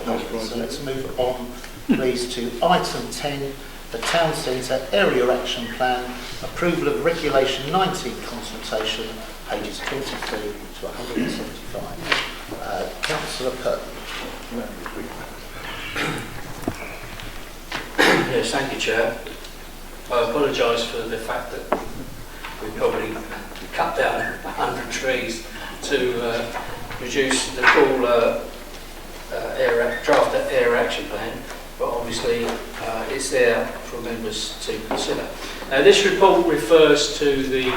So let's move on, please, to item 10, the Town Centre Area Action Plan, approval of Regulation 19 consultation, pages 23 to 175. Councillor Pert. Yes, thank you, Chair. I apologise for the fact that we probably cut down 100 trees to reduce the full draft Area Action Plan, but obviously it's there for members to consider. Now, this report refers to the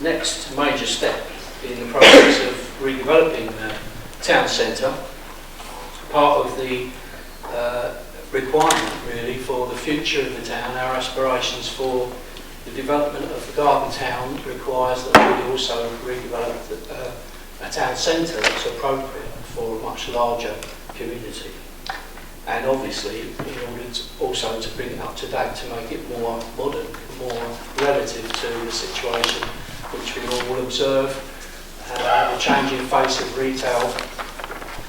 next major step in the process of redeveloping the town centre, part of the requirement really for the future of the town. Our aspirations for the development of the garden town requires that we also redevelop a town centre that's appropriate for a much larger community, and obviously in order to also to bring it up to date, to make it more modern, more relative to the situation which we all will observe, the changing face of retail,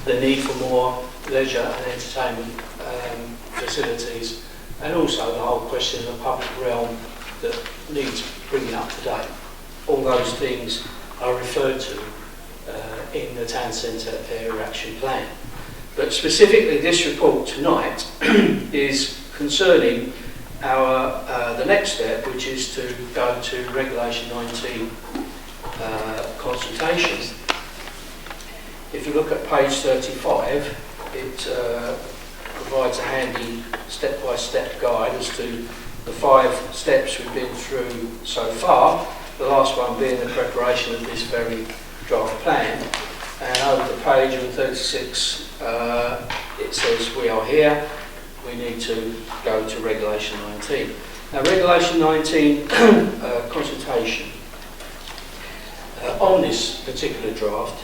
the need for more leisure and entertainment facilities, and also the whole question of the public realm that needs bringing up to date. All those things are referred to in the Town Centre Area Action Plan. But specifically this report tonight is concerning our the next step, which is to go to Regulation 19 consultation. If you look at page 35, it provides a handy step-by-step guide as to the 5 steps we've been through so far, the last one being the preparation of this very draft plan. And over the page on 36 it says we are here, we need to go to Regulation 19. Now, Regulation 19 consultation on this particular draft,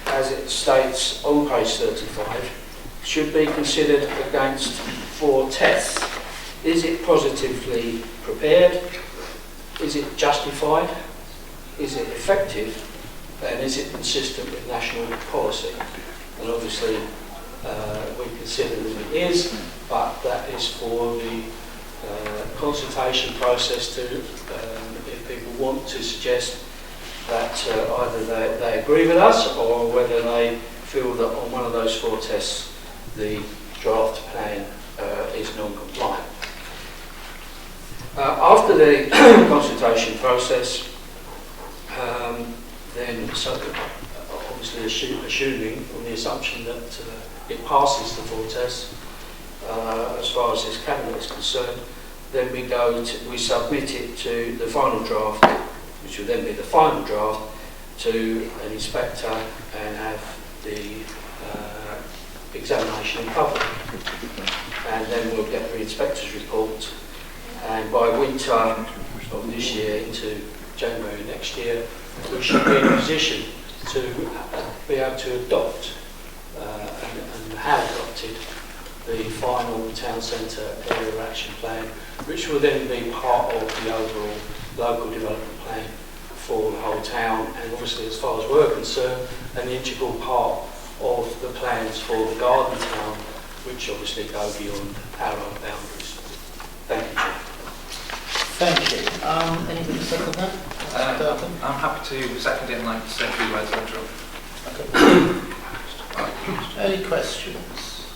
as it states on page 35, should be considered against 4 tests. Is it positively prepared? Is it justified? Is it effective? And is it consistent with national policy? And obviously we consider that it is, but that is for the consultation process to, if people want to suggest that either they agree with us, or whether they feel that on one of those 4 tests the draft plan is non-compliant. After the consultation process, then obviously assuming on the assumption that it passes the 4 tests as far as this cabinet is concerned, then we submit it to the final draft, which will then be the final draft, to an inspector and have the examination in public. And then we'll get the inspector's report, and by winter of this year into January next year, we should be in a position to be able to adopt and have adopted the final Town Centre Area Action Plan, which will then be part of the overall local development plan for the whole town, and obviously, as far as we're concerned, an integral part of the plans for the garden town, which obviously go beyond our own boundaries. Thank you, Chair. Thank you. Anything to second that? I'm happy to second it and like to say 3 words later on. Any questions?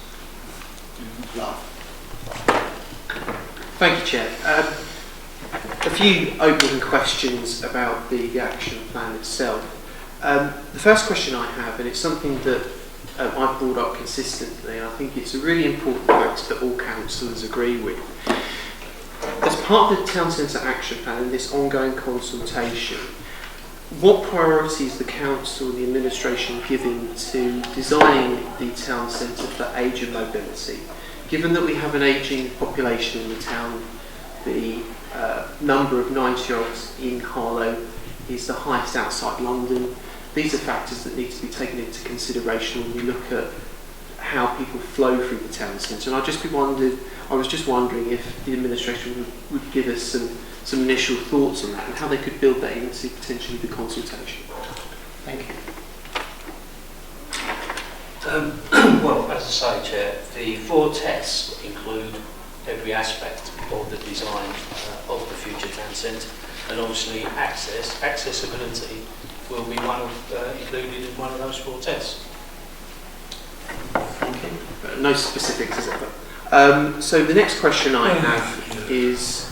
No. Thank you, Chair. A few open questions about the action plan itself. The first question I have, and it's something that I've brought up consistently, and I think it's a really important fact that all councillors agree with. As part of the Town Centre Action Plan and this ongoing consultation, what priorities is the council and the administration giving to designing the town centre for age and mobility? Given that we have an ageing population in the town, the number of 90-year-olds in Harlow is the highest outside London. These are factors that need to be taken into consideration when we look at how people flow through the town centre. And I was just wondering if the administration would give us some initial thoughts on that and how they could build that into potentially the consultation. Thank you. Well, as I say, Chair, the 4 tests include every aspect of the design of the future town centre, and obviously accessibility will be included in one of those 4 tests. Thank you. No specifics, is it? So the next question I have is,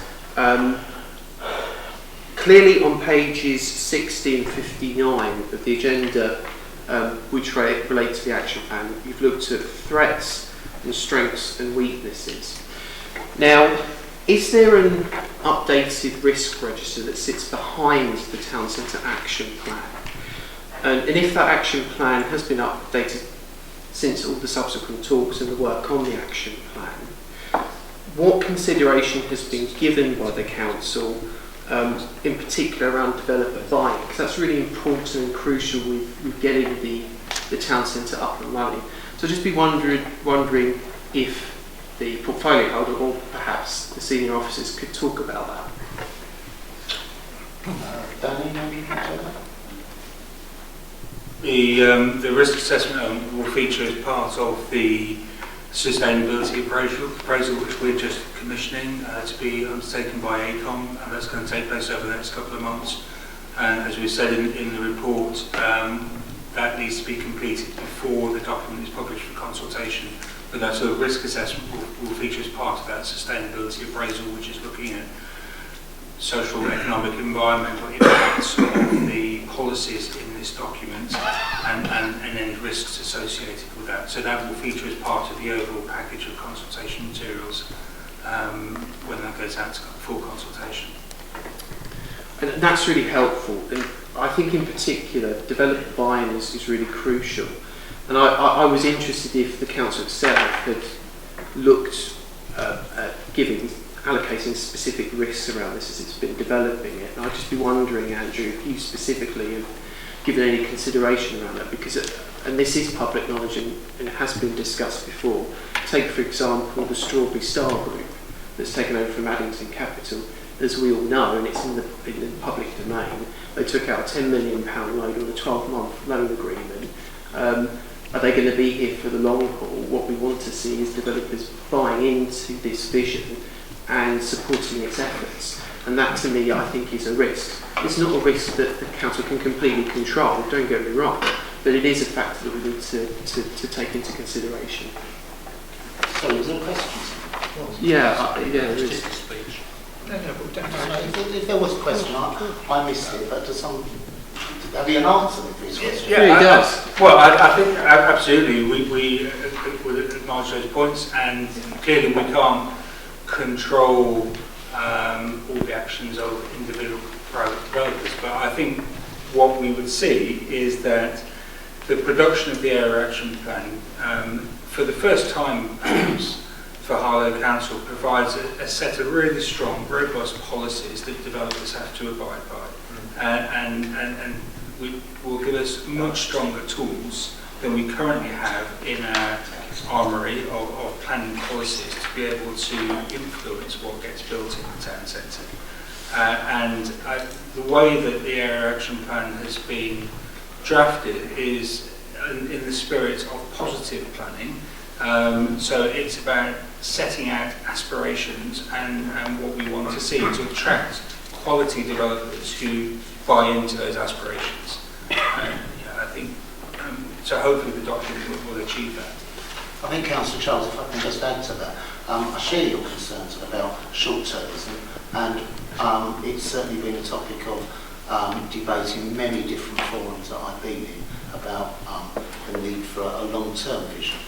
clearly on pages 60 and 59 of the agenda, which relate to the action plan, you've looked at threats and strengths and weaknesses. Now, is there an updated risk register that sits behind the town centre action plan? And if that action plan has been updated since all the subsequent talks and the work on the action plan, what consideration has been given by the council, in particular around developer buy-in? Because that's really important and crucial with getting the town centre up and running. So just be wondering if the portfolio holder or perhaps the senior officers could talk about that. Danny, maybe you can say that? The risk assessment will feature as part of the sustainability appraisal which we're just commissioning to be undertaken by ACOM, and that's going to take place over the next couple of months. And as we said in the report, that needs to be completed before the document is published for consultation. But that sort of risk assessment will feature as part of that sustainability appraisal, which is looking at social, economic, environmental impacts of the policies in this document and any risks associated with that. So that will feature as part of the overall package of consultation materials when that goes out to full consultation. And that's really helpful. And I think in particular, developer buy-in is really crucial. And I was interested if the council itself had looked at allocating specific risks around this as it's been developing it. And I'd just be wondering, Andrew, if you specifically have given any consideration around that, because and this is public knowledge and it has been discussed before. Take, for example, the Strawberry Star Group that's taken over from Addington Capital. As we all know, and it's in the public domain, they took out a £10 million loan on a 12-month loan agreement. Are they going to be here for the long haul? What we want to see is developers buying into this vision and supporting its efforts. And that, to me, I think is a risk. It's not a risk that the council can completely control, don't get me wrong, but it is a factor that we need to take into consideration. So, is there a question? Yeah, there is. If there was a question, I missed it, but does some... Have you an answer for his question? Yeah, he does. Well, I think absolutely we would acknowledge those points, and clearly we can't control all the actions of individual private developers, but I think what we would see is that the production of the area action plan, for the first time for Harlow Council, provides a set of really strong, robust policies that developers have to abide by, and will give us much stronger tools than we currently have in our armoury of planning policies to be able to influence what gets built in the town centre. The way that the area action plan has been drafted is in the spirit of positive planning. So it's about setting out aspirations and what we want to see to attract quality developers who buy into those aspirations. I think so. Hopefully, the document will achieve that. I think, Councillor Charles, if I can just add to that, I share your concerns about short-termism, and it's certainly been a topic of debate in many different forums that I've been in about the need for a long-term vision.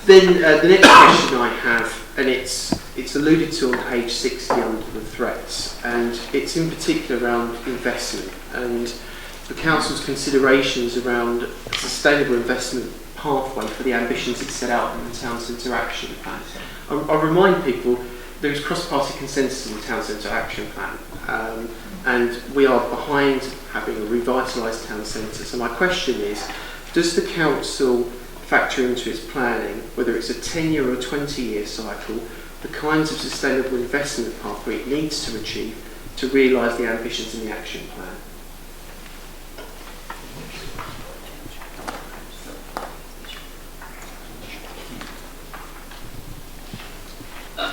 Then the next question I have, and it's alluded to on page 60 under the threats, and it's in particular around investment and the council's considerations around a sustainable investment pathway for the ambitions it set out in the town centre action plan. I'll remind people there is cross-party consensus on the town centre action plan, and we are behind having a revitalised town centre. So my question is, does the council factor into its planning, whether it's a 10-year or a 20-year cycle, the kinds of sustainable investment pathway it needs to achieve to realise the ambitions in the action plan?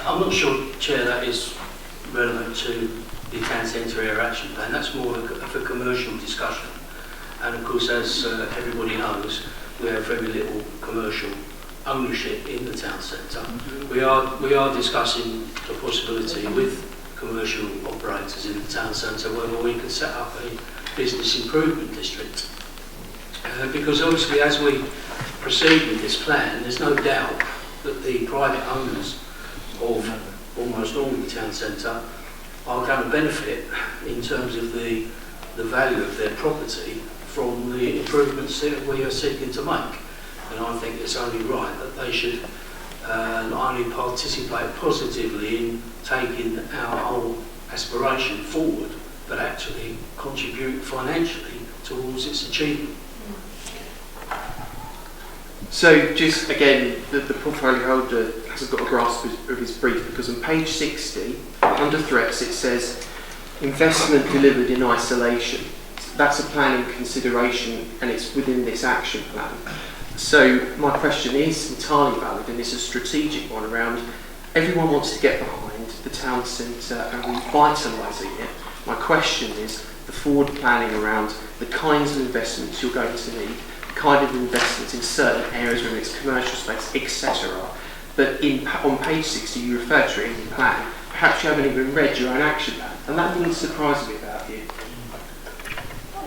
I'm not sure, Chair, that is relevant to the town centre area action plan. That's more of a commercial discussion. And of course, as everybody knows, we have very little commercial ownership in the town centre. We are discussing the possibility with commercial operators in the town centre whether we could set up a business improvement district. Because obviously, as we proceed with this plan, there's no doubt that the private owners of almost all the town centre are going to benefit in terms of the value of their property from the improvements that we are seeking to make. And I think it's only right that they should not only participate positively in taking our whole aspiration forward, but actually contribute financially towards its achievement. So just again, the portfolio holder hasn't got a grasp of his brief, because on page 60, under threats, it says investment delivered in isolation. That's a planning consideration and it's within this action plan. So my question is entirely valid, and it's a strategic one around everyone wants to get behind the town centre and revitalising it. My question is the forward planning around the kinds of investments you're going to need, kind of investments in certain areas, whether it's commercial space, etc. But on page 60 you refer to it in your plan. Perhaps you haven't even read your own action plan, and that didn't surprise me about you.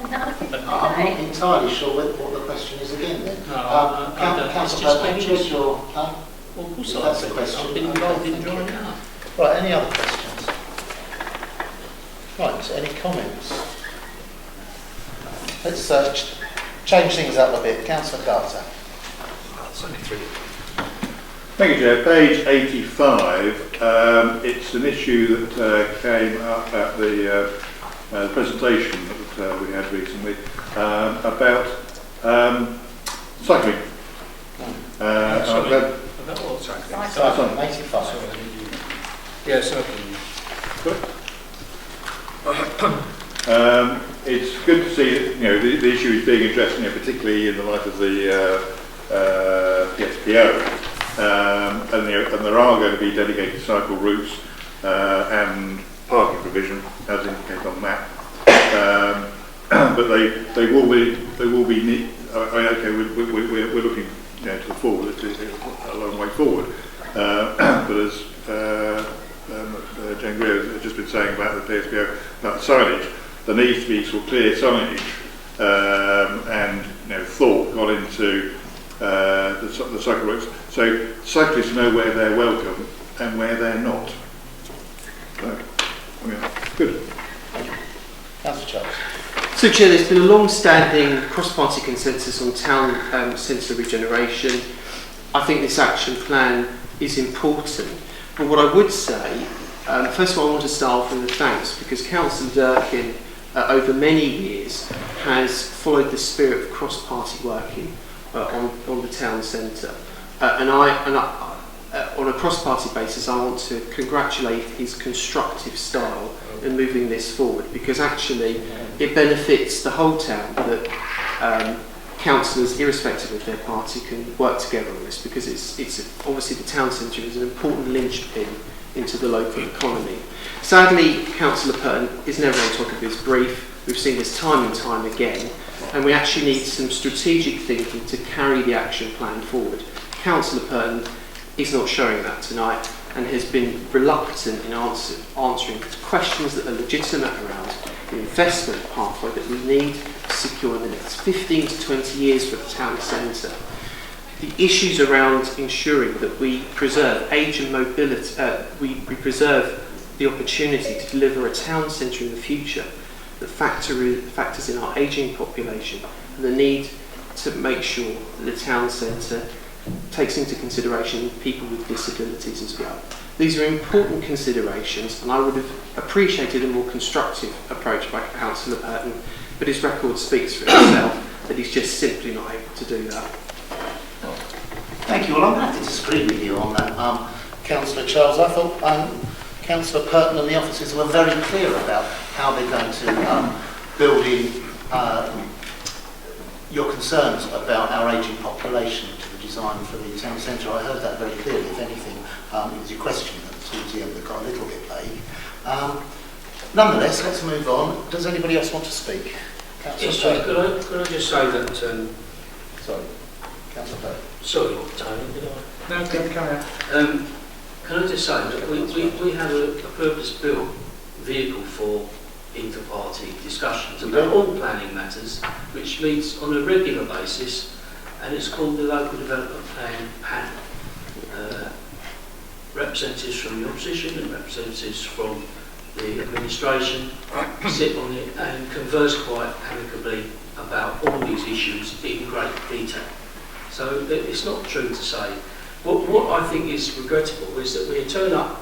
I'm not entirely sure what the question is again then. No, I don't. Councillor, have you read your plan? Well, of course That's the I've question. been involved in drawing it up. Right, any other questions? Right, any comments? Let's change things up a bit. Councillor Carter. It's only 3. Thank you, Chair. Page 85, it's an issue that came up at the presentation that we had recently about cycling. About what? Cycling, 85. Yeah, cycling. It's good to see that, the issue is being addressed, particularly in the light of the PSPO. And there are going to be dedicated cycle routes and parking provision, as indicated on the map. But they will be neat. We're looking to the forward. It's a long way forward. But as Jane Greer has just been saying about the PSPO, about signage, there needs to be sort of clear signage and thought gone into the cycle routes, so cyclists know where they're welcome and where they're not. So, good. Councillor Charles. So, Chair, there's been a long-standing cross-party consensus on town centre regeneration. I think this action plan is important, but what I would say, first of all, I want to start off with a thanks, because Councillor Durkin, over many years, has followed the spirit of cross-party working on the town centre, and on a cross-party basis, I want to congratulate his constructive style in moving this forward, because actually it benefits the whole town that councillors, irrespective of their party, can work together on this, because it's obviously the town centre is an important linchpin into the local economy. Sadly, Councillor Purton is never on top of his brief. We've seen this time and time again, and we actually need some strategic thinking to carry the action plan forward. Councillor Purton is not showing that tonight and has been reluctant in answering questions that are legitimate around the investment pathway that we need to secure in the next 15 to 20 years for the town centre. The issues around ensuring that we preserve age and mobility, we preserve the opportunity to deliver a town centre in the future that factors in our ageing population, and the need to make sure that the town centre takes into consideration people with disabilities as well. These are important considerations, and I would have appreciated a more constructive approach by Councillor Purton, but his record speaks for itself that he's just simply not able to do that. Thank you. Well, I'm going to have to disagree with you on that, Councillor Charles. I thought Councillor Purton and the officers were very clear about how they're going to build in your concerns about our ageing population to the design for the town centre. I heard that very clearly. If anything, it was your question that towards the end that got a little bit vague. Nonetheless, let's move on. Does anybody else want to speak? Councillor Yes, Perry. could I just say that, Sorry, Councillor Perry. sorry, Tony, did I? No, carry on. Can I just say that we have a purpose-built vehicle for inter-party discussions about all planning matters, which meets on a regular basis, and it's called the Local Development Plan Panel. Representatives from the opposition and representatives from the administration sit on it and converse quite amicably about all these issues in great detail. So it's not true to say. What I think is regrettable is that we turn up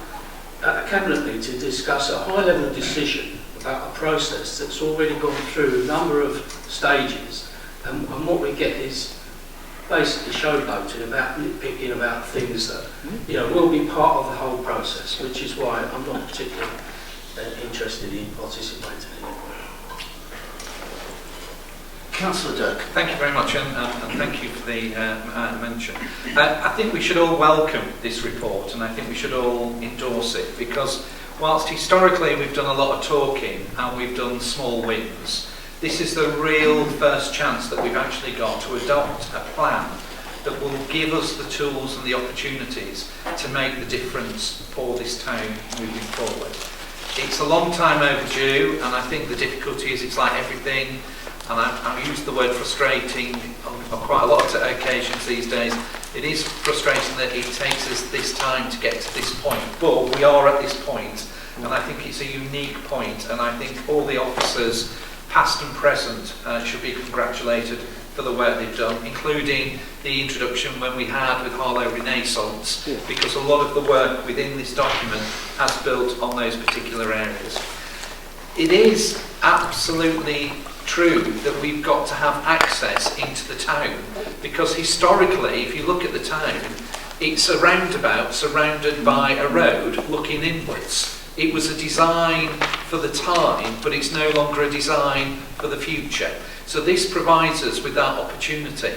at a cabinet meeting to discuss a high-level decision about a process that's already gone through a number of stages, and what we get is basically showboating about nitpicking about things that will be part of the whole process, which is why I'm not particularly interested in participating in it. Councillor Dirk. Thank you very much, and thank you for the mention. I think we should all welcome this report, and I think we should all endorse it, because whilst historically we've done a lot of talking and we've done small wins, this is the real first chance that we've actually got to adopt a plan that will give us the tools and the opportunities to make the difference for this town moving forward. It's a long time overdue, and I think the difficulty is it's like everything, and I've used the word frustrating on quite a lot of occasions these days. It is frustrating that it takes us this time to get to this point, but we are at this point, and I think it's a unique point, and I think all the officers, past and present, should be congratulated for the work they've done, including the introduction when we had with Harlow Renaissance, because a lot of the work within this document has built on those particular areas. It is absolutely true that we've got to have access into the town, because historically, if you look at the town, it's a roundabout surrounded by a road looking inwards. It was a design for the time, but it's no longer a design for the future. So this provides us with that opportunity.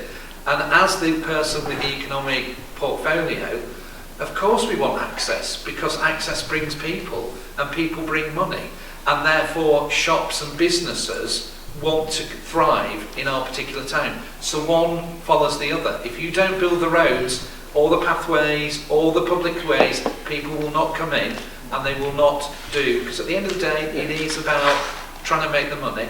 And as the person with the economic portfolio, of course we want access, because access brings people and people bring money. And therefore shops and businesses want to thrive in our particular town. So one follows the other. If you don't build the roads, or the pathways, or the public ways, people will not come in, and they will not do, because at the end of the day, it is about trying to make the money.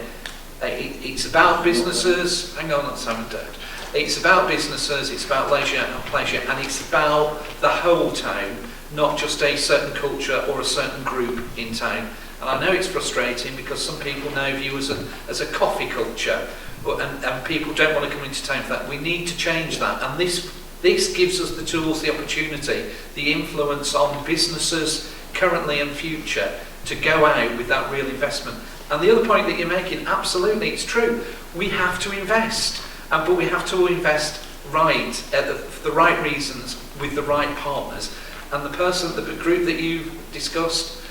It's about businesses, hang on, that's Simon Dowd. It's about businesses, it's about leisure and pleasure, and it's about the whole town, not just a certain culture or a certain group in town. And I know it's frustrating because some people now view us as a coffee culture, and people don't want to come into town for that. We need to change that, and this gives us the tools, the opportunity, the influence on businesses currently and future to go out with that real investment. And the other point that you're making, absolutely, it's true. We have to invest, but we have to invest right, for the right reasons, with the right partners. And the group that you've discussed,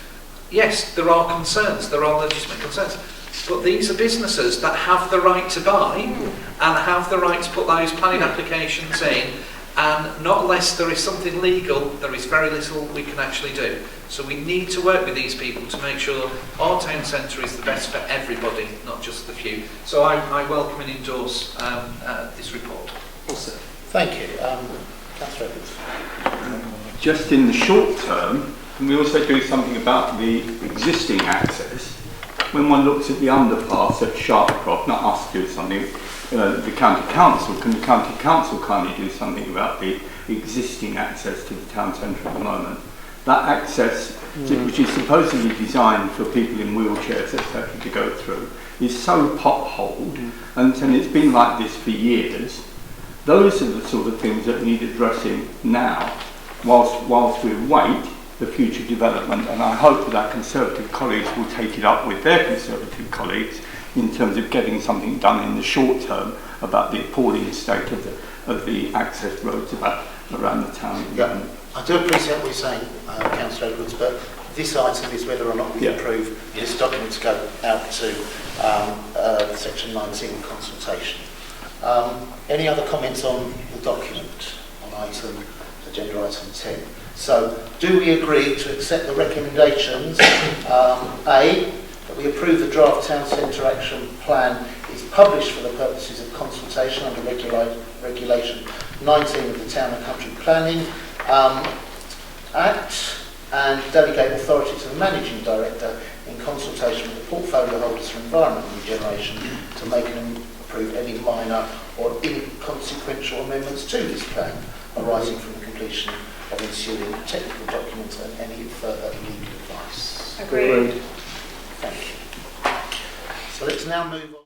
yes, there are concerns, there are legitimate concerns, but these are businesses that have the right to buy and have the right to put those planning applications in, and not unless there is something legal, there is very little we can actually do. So we need to work with these people to make sure our town centre is the best for everybody, not just the few. So I welcome and endorse this report. Awesome. Thank you. Councillor Evans. Just in the short term, can we also do something about the existing access? When one looks at the underpass at Sharpcroft, not us do something, the county council, can the county council kindly do something about the existing access to the town centre at the moment? That access, which is supposedly designed for people in wheelchairs, etc., to go through, is so potholed, and it's been like this for years. Those are the sort of things that need addressing now, whilst we await the future development, and I hope that our Conservative colleagues will take it up with their Conservative colleagues in terms of getting something done in the short term about the appalling state of the access roads around the town. Yeah, I do appreciate what you're saying, Councillor Edwards, but this item is whether or not we approve this document to go out to Section 19 consultation. Any other comments on the document on item agenda item 10. So, do we agree to accept the recommendations? A, that we approve the draft town centre action plan is published for the purposes of consultation under regulation 19 of the Town and Country Planning Act, and delegate authority to the Managing Director in consultation with the portfolio holders for environment regeneration to make and approve any minor or inconsequential amendments to this plan arising from the completion of ensuing technical documents and any further legal advice. Agreed. Thank you. So let's now move on.